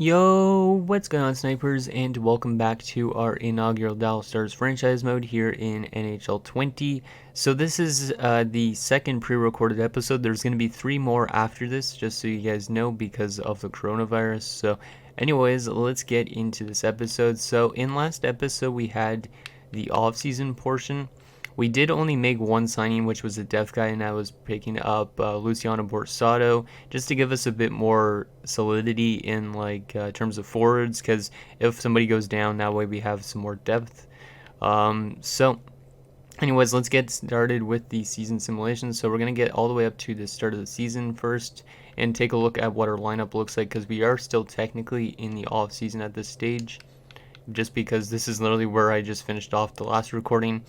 Yo, what's going on, snipers, and welcome back to our inaugural Dallas Stars franchise mode here in NHL 20. So this is the second pre-recorded episode. There's going to be 3 more after this, just so you guys know, because of the coronavirus. So anyways, let's get into this episode. So in last episode, we had the off-season portion. We did only make one signing, which was a depth guy, and I was picking up Luciano Borsato just to give us a bit more solidity in terms of forwards. Because if somebody goes down, that way we have some more depth. Anyways, let's get started with the season simulation. So we're gonna get all the way up to the start of the season first, and take a look at what our lineup looks like, because we are still technically in the off season at this stage. Just because this is literally where I just finished off the last recording.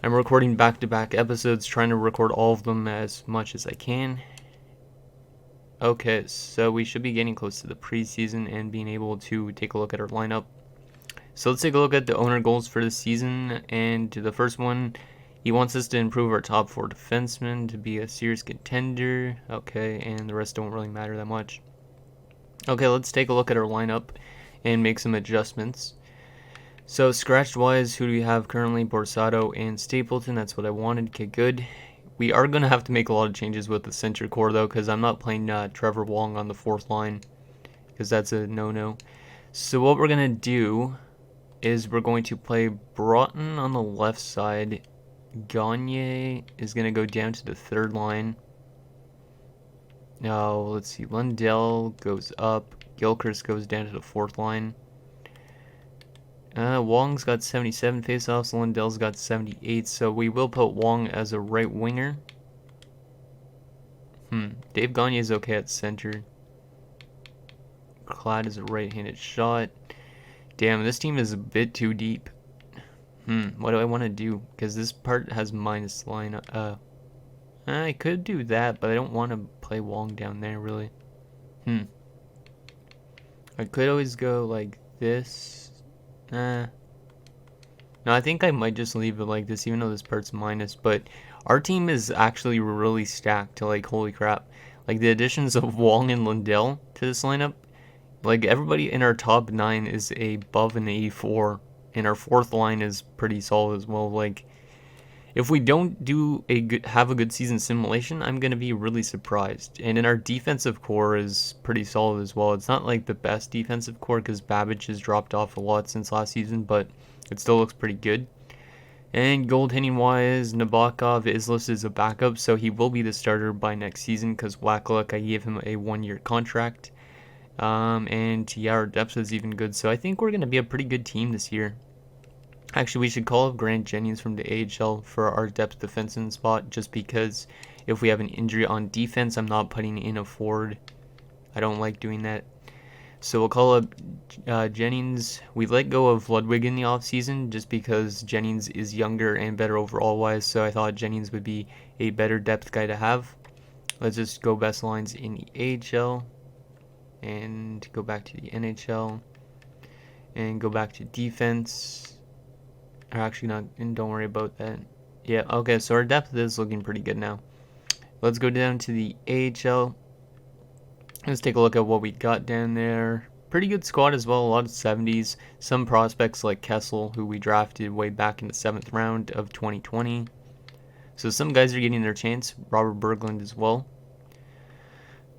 I'm recording back-to-back episodes, trying to record all of them as much as I can. Okay, so we should be getting close to the preseason and being able to take a look at our lineup. So let's take a look at the owner goals for the season. And the first one, he wants us to improve our top 4 defensemen to be a serious contender. Okay, and the rest don't really matter that much. Okay, let's take a look at our lineup and make some adjustments. So scratched wise, who do we have currently? Borsato and Stapleton. That's what I wanted. Okay, good. We are going to have to make a lot of changes with the center core, though, because I'm not playing Trevor Wong on the 4th line, because that's a no-no. So what we're going to do is we're going to play Broughton on the left side. Gagne is going to go down to the 3rd line. Now, let's see. Lundell goes up. Gilchrist goes down to the 4th line. Wong's got 77 faceoffs, Lundell's got 78, so we will put Wong as a right winger. Dave Gagne is okay at center. Clyde is a right-handed shot. Damn, this team is a bit too deep. What do I want to do? Because this part has minus line. I could do that, but I don't want to play Wong down there, really. I could always go like this. No, I think I might just leave it like this, even though this part's minus. But our team is actually really stacked to, like, holy crap. Like, the additions of Wong and Lundell to this lineup, like, everybody in our top 9 is above an 84, and our 4th line is pretty solid as well. Like, if we don't have a good season simulation, I'm going to be really surprised. And then our defensive core is pretty solid as well. It's not like the best defensive core, because Babbage has dropped off a lot since last season, but it still looks pretty good. And goaltending wise, Nabokov is listed as a backup, so he will be the starter by next season, because Wackluck, I gave him a 1-year contract. And yeah, our depth is even good, so I think we're going to be a pretty good team this year. Actually, we should call up Grant Jennings from the AHL for our depth defenseman spot, just because if we have an injury on defense, I'm not putting in a forward. I don't like doing that. So we'll call up Jennings. We let go of Ludwig in the offseason just because Jennings is younger and better overall-wise, so I thought Jennings would be a better depth guy to have. Let's just go best lines in the AHL and go back to the NHL and go back to defense. Or actually not, and don't worry about that. Yeah, okay, so our depth is looking pretty good now. Let's go down to the AHL. Let's take a look at what we got down there. Pretty good squad as well, a lot of 70s. Some prospects like Kessel, who we drafted way back in the 7th round of 2020. So some guys are getting their chance. Robert Berglund as well.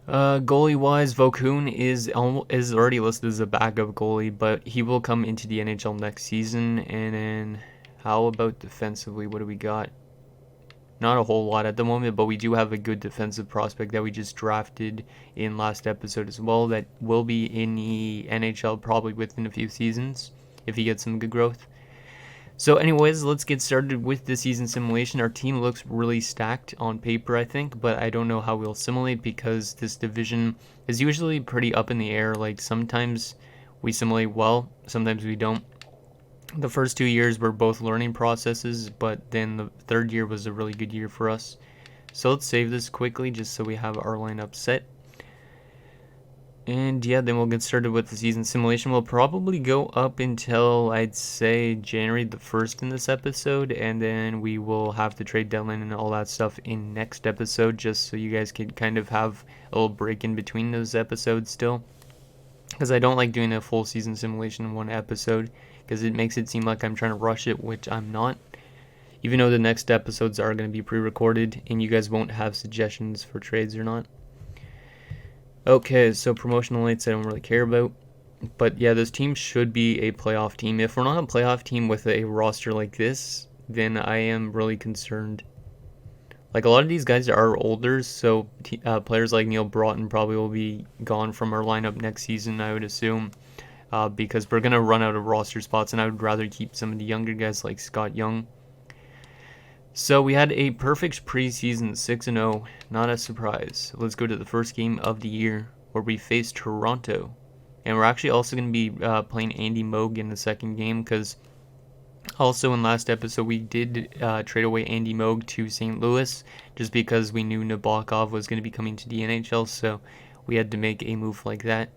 Goalie-wise, Vokun is already listed as a backup goalie, but he will come into the NHL next season. And then, how about defensively? What do we got? Not a whole lot at the moment, but we do have a good defensive prospect that we just drafted in last episode as well that will be in the NHL probably within a few seasons if he gets some good growth. So anyways, let's get started with the season simulation. Our team looks really stacked on paper, I think, but I don't know how we'll simulate because this division is usually pretty up in the air. Like, sometimes we simulate well, sometimes we don't. The first 2 years were both learning processes, but then the 3rd year was a really good year for us. So let's save this quickly just so we have our lineup set. And yeah, then we'll get started with the season simulation. We'll probably go up until, I'd say, January the 1st in this episode, and then we will have the trade deadline and all that stuff in next episode, just so you guys can kind of have a little break in between those episodes still. because I don't like doing a full season simulation in one episode, because it makes it seem like I'm trying to rush it, which I'm not. Even though the next episodes are going to be pre-recorded, and you guys won't have suggestions for trades or not. Okay, so promotional nights I don't really care about. But yeah, this team should be a playoff team. If we're not a playoff team with a roster like this, then I am really concerned. Like, a lot of these guys are older, so players like Neil Broughton probably will be gone from our lineup next season, I would assume, because we're going to run out of roster spots, and I would rather keep some of the younger guys like Scott Young. So we had a perfect preseason, 6-0, not a surprise. Let's go to the first game of the year, where we face Toronto. And we're actually also going to be playing Andy Moog in the second game, because also in last episode we did trade away Andy Moog to St. Louis, just because we knew Nabokov was going to be coming to the NHL, so we had to make a move like that.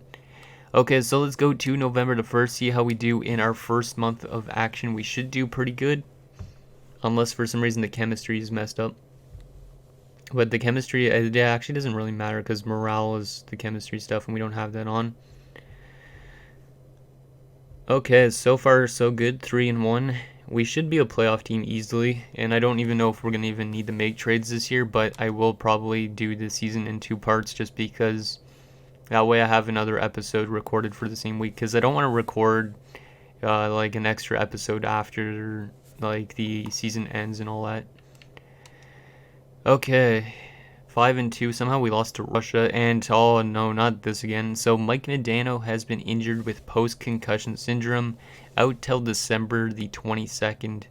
Okay, so let's go to November the 1st, see how we do in our first month of action. We should do pretty good, unless for some reason the chemistry is messed up. But the chemistry, it actually doesn't really matter, because morale is the chemistry stuff, and we don't have that on. Okay, so far so good, 3-1. We should be a playoff team easily, and I don't even know if we're going to even need to make trades this year, but I will probably do the season in 2 parts, just because that way I have another episode recorded for the same week, because I don't want to record like an extra episode after like the season ends and all that. Okay, 5-2. Somehow we lost to Russia, and oh no, not this again. So Mike Modano has been injured with post-concussion syndrome, out till December the 22nd.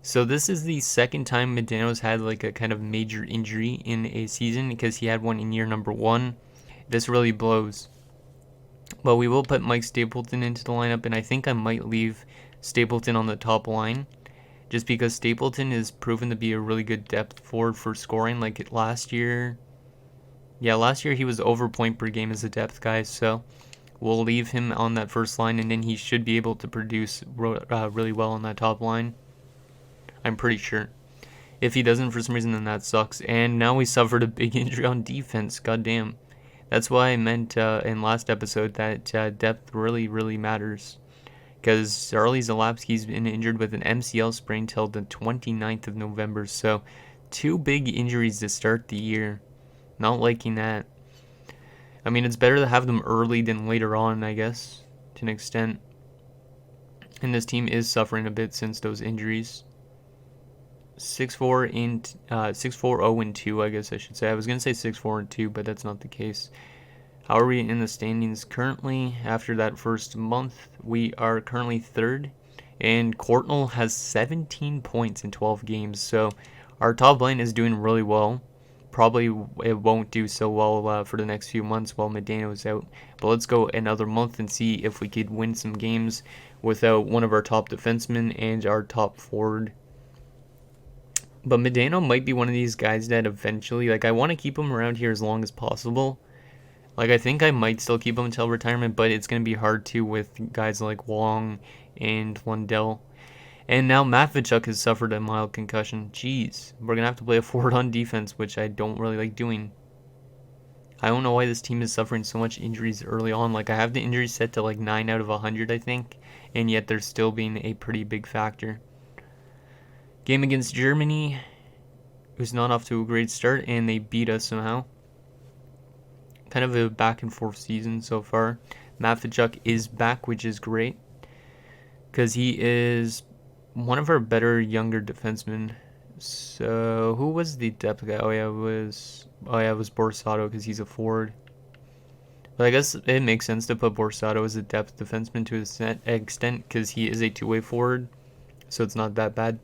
So this is the second time Modano's had like a kind of major injury in a season, because he had one in year number 1. This really blows. But we will put Mike Stapleton into the lineup, and I think I might leave Stapleton on the top line, just because Stapleton is proven to be a really good depth forward for scoring. Like last year, last year he was over point per game as a depth guy, so we'll leave him on that first line, and then he should be able to produce really well on that top line. I'm pretty sure. If he doesn't for some reason, then that sucks. And now we suffered a big injury on defense. Goddamn. That's why I meant in last episode that depth really, really matters. Because Charlie Zalapski's been injured with an MCL sprain till the 29th of November. So 2 big injuries to start the year. Not liking that. I mean, it's better to have them early than later on, I guess, to an extent. And this team is suffering a bit since those injuries. 6-4-0-2, I guess I should say. I was going to say 6-4-2, but that's not the case. How are we in the standings currently? After that first month, we are currently 3rd, and Courtnall has 17 points in 12 games, so our top line is doing really well. Probably it won't do so well for the next few months while Modano is out, but let's go another month and see if we could win some games without one of our top defensemen and our top forward. But Modano might be one of these guys that eventually, like, I want to keep him around here as long as possible. Like, I think I might still keep him until retirement, but it's going to be hard too with guys like Wong and Lundell. And now Matvichuk has suffered a mild concussion. Jeez, we're going to have to play a forward on defense, which I don't really like doing. I don't know why this team is suffering so much injuries early on. Like, I have the injuries set to like 9 out of 100, I think, and yet they're still being a pretty big factor. Game against Germany was not off to a great start, and they beat us somehow. Kind of a back and forth season so far. Matvichuk is back, which is great, because he is one of our better younger defensemen. So who was the depth guy? It was Borsato, because he's a forward. But I guess it makes sense to put Borsato as a depth defenseman to an extent, because he is a two-way forward, so it's not that bad.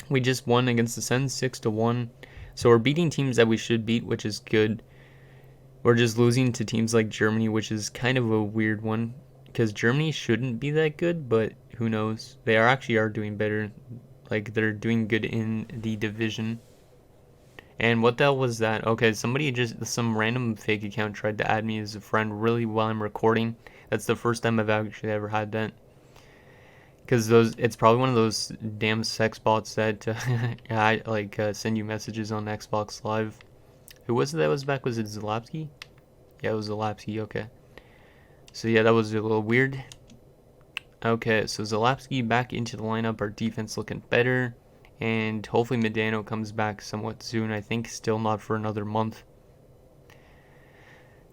We just won against the Sens 6-1, so we're beating teams that we should beat, which is good. We're just losing to teams like Germany, which is kind of a weird one, because Germany shouldn't be that good, but who knows? They actually are doing better. Like, they're doing good in the division. And what the hell was that? Okay, some random fake account tried to add me as a friend really while I'm recording. That's the first time I've actually ever had that. Because it's probably one of those damn sex bots that send you messages on Xbox Live. Who was it that was back? Was it Zalapski? Yeah, it was Zalapski, okay. So yeah, that was a little weird. Okay, so Zalapski back into the lineup. Our defense looking better. And hopefully Medano comes back somewhat soon. I think still not for another month.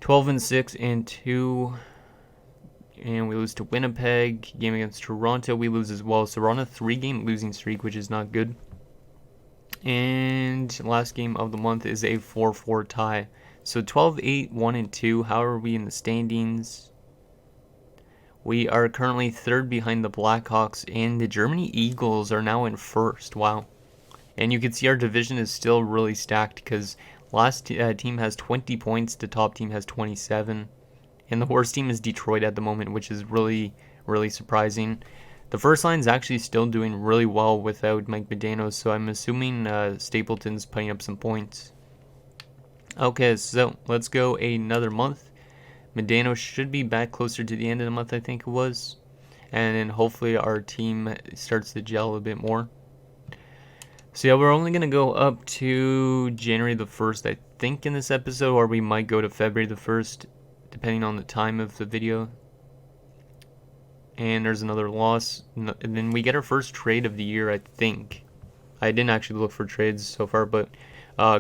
12-6-2. And we lose to Winnipeg. Game against Toronto, we lose as well. So we're on a 3-game losing streak, which is not good. And last game of the month is a 4-4 tie. So 12-8, 1-2. How are we in the standings? We are currently third behind the Blackhawks, and the Germany Eagles are now in first. Wow. And you can see our division is still really stacked because last team has 20 points, the top team has 27. And the worst team is Detroit at the moment, which is really, really surprising. The first line is actually still doing really well without Mike Medano, so I'm assuming Stapleton's putting up some points. Okay, so let's go another month. Medano should be back closer to the end of the month, I think it was. And then hopefully our team starts to gel a bit more. So yeah, we're only going to go up to January the 1st, I think, in this episode, or we might go to February the 1st, depending on the time of the video. And there's another loss. And then we get our first trade of the year, I think. I didn't actually look for trades so far, but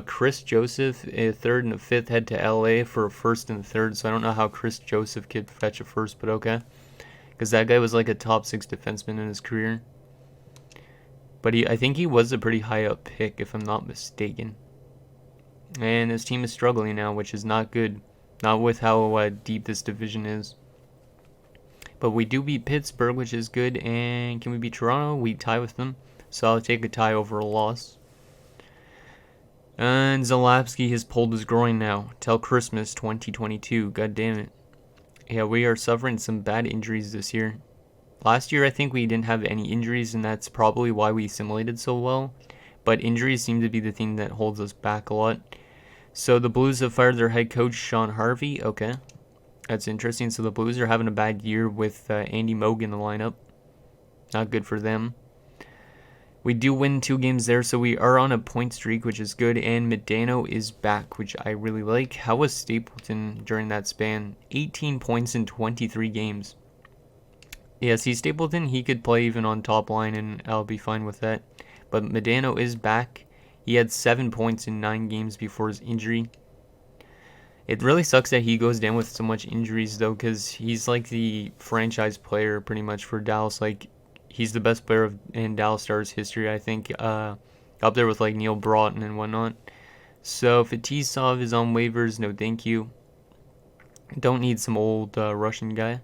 Chris Joseph, a 3rd and a 5th, head to LA for a 1st and a 3rd. So I don't know how Chris Joseph could fetch a 1st, but okay. Because that guy was like a top 6 defenseman in his career. But I think he was a pretty high up pick, if I'm not mistaken. And his team is struggling now, which is not good. Not with how deep this division is. But we do beat Pittsburgh, which is good. And can we beat Toronto? We tie with them. So I'll take a tie over a loss. And Zalapski has pulled his groin now. Till Christmas 2022. God damn it. Yeah, we are suffering some bad injuries this year. Last year, I think we didn't have any injuries, and that's probably why we assimilated so well. But injuries seem to be the thing that holds us back a lot. So the Blues have fired their head coach, Sean Harvey. Okay, that's interesting. So the Blues are having a bad year with Andy Moog in the lineup. Not good for them. We do win 2 games there, so we are on a point streak, which is good. And Medano is back, which I really like. How was Stapleton during that span? 18 points in 23 games. Yeah, see, Stapleton, he could play even on top line, and I'll be fine with that. But Medano is back. He had 7 points in 9 games before his injury. It really sucks that he goes down with so much injuries, though, because he's like the franchise player pretty much for Dallas. Like, he's the best player in Dallas Stars history, I think, up there with like Neil Broughton and whatnot. So Fetisov is on waivers. No, thank you. Don't need some old Russian guy.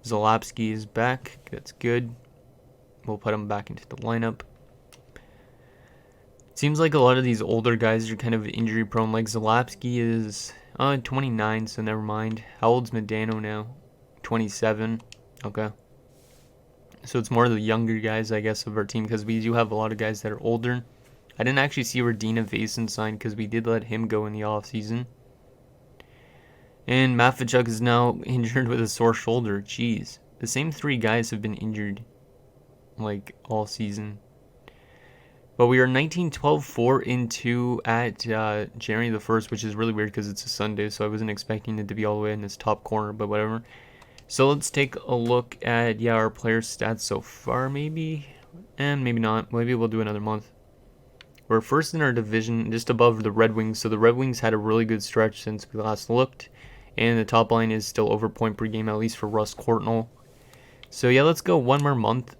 Zalapski is back. That's good. We'll put him back into the lineup. Seems like a lot of these older guys are kind of injury prone. Like Zalapski is 29, so never mind. How old's Medano now? 27. Okay. So it's more the younger guys, I guess, of our team, because we do have a lot of guys that are older. I didn't actually see where Dina Vason signed, because we did let him go in the offseason. And Mafachuk is now injured with a sore shoulder. Jeez. The same 3 guys have been injured, like, all season. But we are 19-12-4-2 at January the 1st, which is really weird because it's a Sunday, so I wasn't expecting it to be all the way in this top corner, but whatever. So let's take a look at, our player stats so far, maybe. And maybe not. Maybe we'll do another month. We're first in our division, just above the Red Wings. So the Red Wings had a really good stretch since we last looked. And the top line is still over point per game, at least for Russ Courtnall. So yeah, let's go one more month.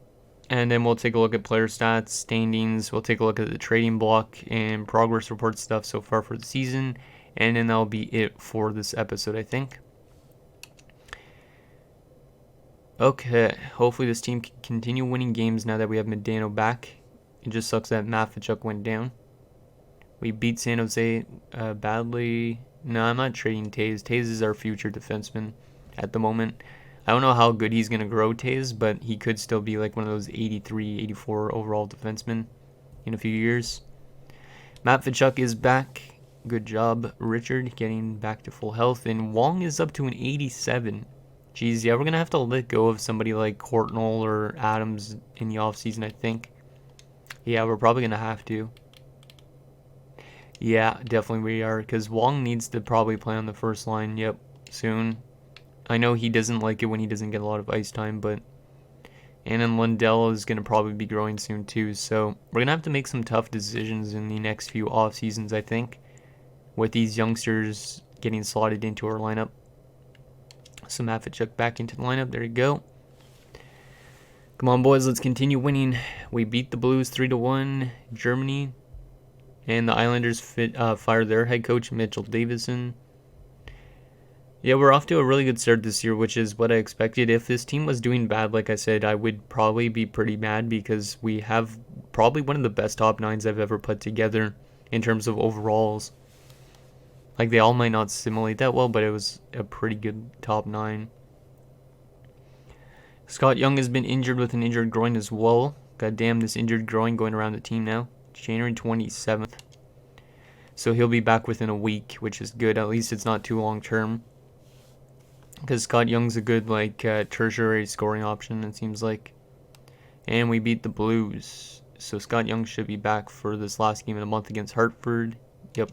And then we'll take a look at player stats, standings. We'll take a look at the trading block and progress report stuff so far for the season. And then that'll be it for this episode, I think. Okay, hopefully this team can continue winning games now that we have Medano back. It just sucks that Mafachuk went down. We beat San Jose badly. No, I'm not trading Taze. Taze is our future defenseman at the moment. I don't know how good he's going to grow, Taze, but he could still be like one of those 83, 84 overall defensemen in a few years. Mafachuk is back. Good job, Richard, getting back to full health. And Wong is up to an 87. Jeez, yeah, we're going to have to let go of somebody like Courtnall or Adams in the offseason, I think. Yeah, we're probably going to have to. Yeah, definitely we are, because Wong needs to probably play on the first line, soon. I know he doesn't like it when he doesn't get a lot of ice time, but... And then Lundell is going to probably be growing soon too, so we're going to have to make some tough decisions in the next few off seasons, I think, with these youngsters getting slotted into our lineup. So Matvichuk back into the lineup. There you go. Come on, boys. Let's continue winning. We beat the Blues 3-1. Germany. And the Islanders fired their head coach, Mitchell Davison. Yeah, we're off to a really good start this year, which is what I expected. If this team was doing bad, like I said, I would probably be pretty mad because we have probably one of the best top nines I've ever put together in terms of overalls. Like, they all might not simulate that well, but it was a pretty good top nine. Scott Young has been injured with an injured groin as well. God damn, this injured groin going around the team now. January 27th. So he'll be back within a week, which is good. At least it's not too long term. Because Scott Young's a good, like, tertiary scoring option, it seems like. And we beat the Blues. So Scott Young should be back for this last game of the month against Hartford. Yep.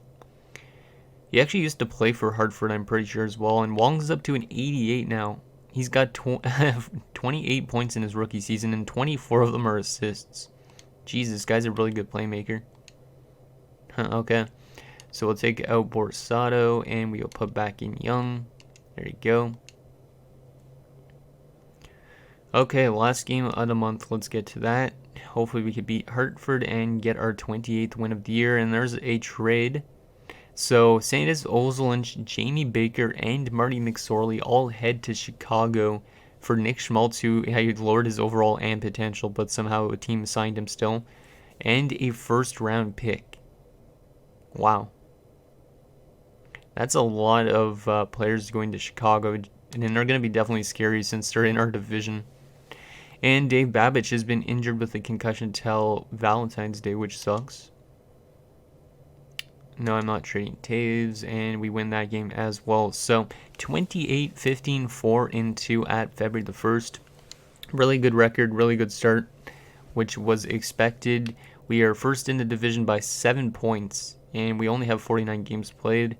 He actually used to play for Hartford, I'm pretty sure, as well. And Wong's up to an 88 now. He's got 28 points in his rookie season, and 24 of them are assists. Jesus, this guy's a really good playmaker. Okay. So we'll take out Borsato, and we'll put back in Young. There you go. Okay, last game of the month. Let's get to that. Hopefully we can beat Hartford and get our 28th win of the year. And there's a trade. So Sandis Ozolin, Jamie Baker, and Marty McSorley all head to Chicago for Nick Schmaltz, who had lowered his overall and potential, but somehow a team signed him still, and a first-round pick. Wow. That's a lot of players going to Chicago, and they're going to be definitely scary since they're in our division. And Dave Babich has been injured with a concussion till Valentine's Day, which sucks. No, I'm not trading Taves, and we win that game as well. So 28-15, 4-2 at February the 1st. Really good record, really good start, which was expected. We are first in the division by 7 points, and we only have 49 games played.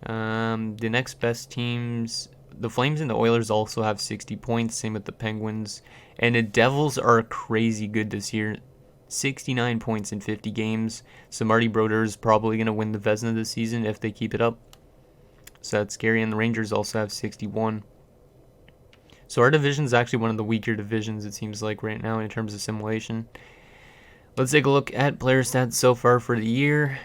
The next best teams, the Flames and the Oilers also have 60 points, same with the Penguins. And the Devils are crazy good this year. 69 points in 50 games. So Marty Brodeur is probably going to win the Vezina this season if they keep it up. So that's scary. And the Rangers also have 61. So our division is actually one of the weaker divisions, it seems like, right now in terms of simulation. Let's take a look at player stats so far for the year.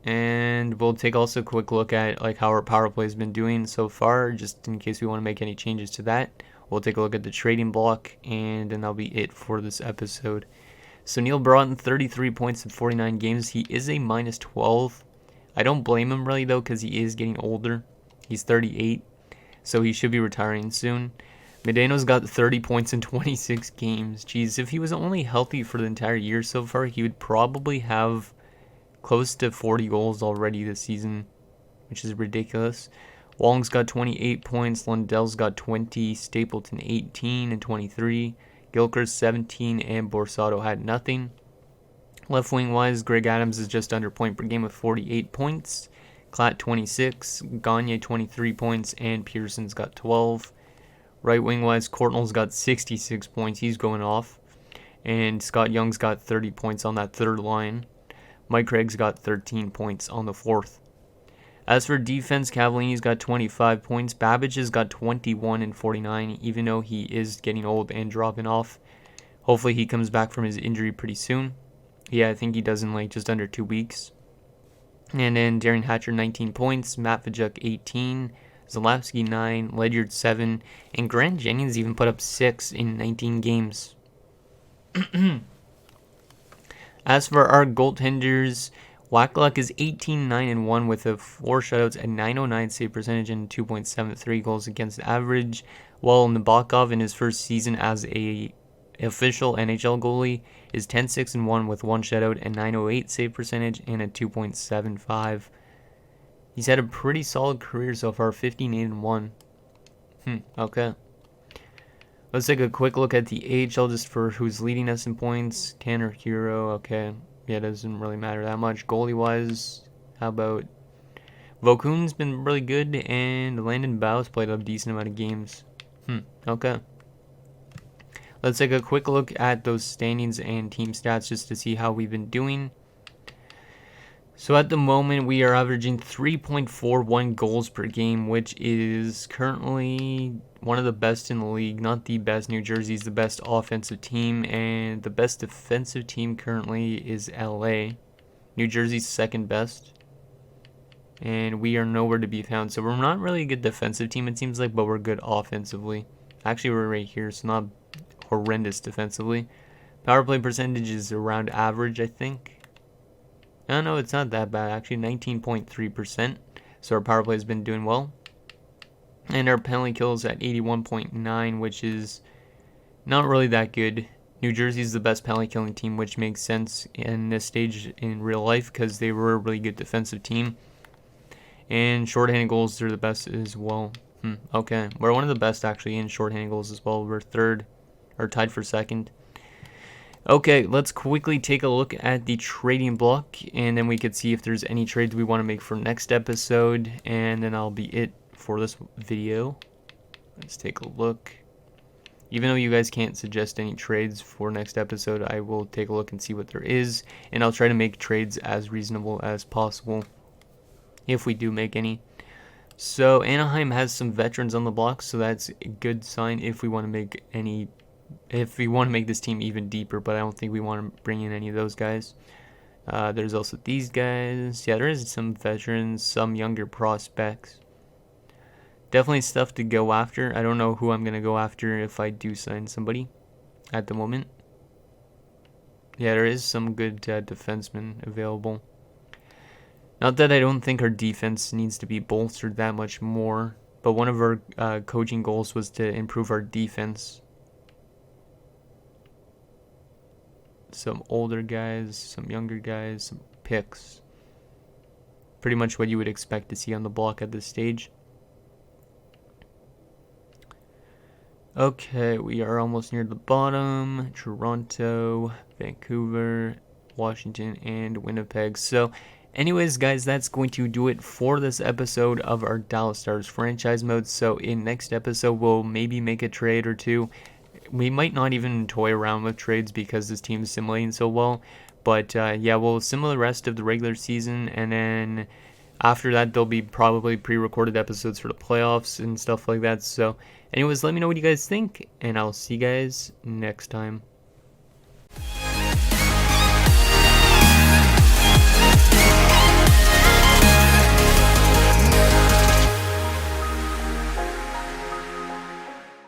And we'll take also a quick look at like how our power play has been doing so far, just in case we want to make any changes to that. We'll take a look at the trading block, and then that'll be it for this episode. So Neil Broughton, 33 points in 49 games. He is a minus 12. I don't blame him really, though, because he is getting older. He's 38, so he should be retiring soon. Medeno's got 30 points in 26 games. Jeez, if he was only healthy for the entire year so far, he would probably have close to 40 goals already this season, which is ridiculous. Wong's got 28 points. Lundell's got 20. Stapleton, 18 and 23. Gilchrist 17, and Borsato had nothing. Left wing wise, Greg Adams is just under point per game with 48 points. Klatt 26, Gagne 23 points, and Pearson's got 12. Right wing wise, Courtnall's got 66 points. He's going off. And Scott Young's got 30 points on that third line. Mike Craig's got 13 points on the fourth. As for defense, Cavallini's got 25 points. Babbage has got 21 and 49, even though he is getting old and dropping off. Hopefully he comes back from his injury pretty soon. Yeah, I think he does in like just under 2 weeks. And then Darren Hatcher, 19 points. Matvichuk, 18. Zalewski, 9. Ledyard, 7. And Grant Jennings even put up 6 in 19 games. As for our goaltenders, Wackluck is 18-9-1 with a 4 shutouts at 909 save percentage and 2.73 goals against average, while Nabokov in his first season as a official NHL goalie is 10-6-1 with 1 shutout and 908 save percentage and a 2.75. He's had a pretty solid career so far, 15-8-1. Okay. Let's take a quick look at the AHL just for who's leading us in points. Tanner Hero, okay. Yeah, it doesn't really matter that much. Goalie-wise, how about Vokun's been really good, and Landon Bow's played a decent amount of games. Okay. Let's take a quick look at those standings and team stats just to see how we've been doing. So at the moment, we are averaging 3.41 goals per game, which is currently one of the best in the league. Not the best. New Jersey's the best offensive team, and the best defensive team currently is LA. New Jersey's second best, and we are nowhere to be found. So we're not really a good defensive team, it seems like, but we're good offensively. Actually, we're right here, so not horrendous defensively. Power play percentage is around average, I think. No, it's not that bad, actually, 19.3%. So our power play has been doing well. And our penalty kills at 81.9, which is not really that good. New Jersey's the best penalty killing team, which makes sense in this stage in real life because they were a really good defensive team. And shorthanded goals, they're the best as well. Okay, we're one of the best actually in shorthanded goals as well. We're third, or tied for second. Okay, let's quickly take a look at the trading block, and then we could see if there's any trades we want to make for next episode, and then I'll be it for this video. Let's take a look. Even though you guys can't suggest any trades for next episode, I will take a look and see what there is, and I'll try to make trades as reasonable as possible, if we do make any. So Anaheim has some veterans on the block, so that's a good sign if we want to make any. If we want to make this team even deeper, but I don't think we want to bring in any of those guys. There's also these guys. Yeah, there is some veterans, some younger prospects. Definitely stuff to go after. I don't know who I'm going to go after if I do sign somebody at the moment. Yeah, there is some good defensemen available. Not that I don't think our defense needs to be bolstered that much more, but one of our coaching goals was to improve our defense. Some older guys, some younger guys, some picks. Pretty much what you would expect to see on the block at this stage. Okay, we are almost near the bottom. Toronto, Vancouver, Washington, and Winnipeg. So anyways, guys, that's going to do it for this episode of our Dallas Stars franchise mode. So in next episode, we'll maybe make a trade or two. We might not even toy around with trades because this team is simulating so well. But yeah, we'll simulate the rest of the regular season, and then after that, there'll be probably pre-recorded episodes for the playoffs and stuff like that. So anyways, let me know what you guys think, and I'll see you guys next time.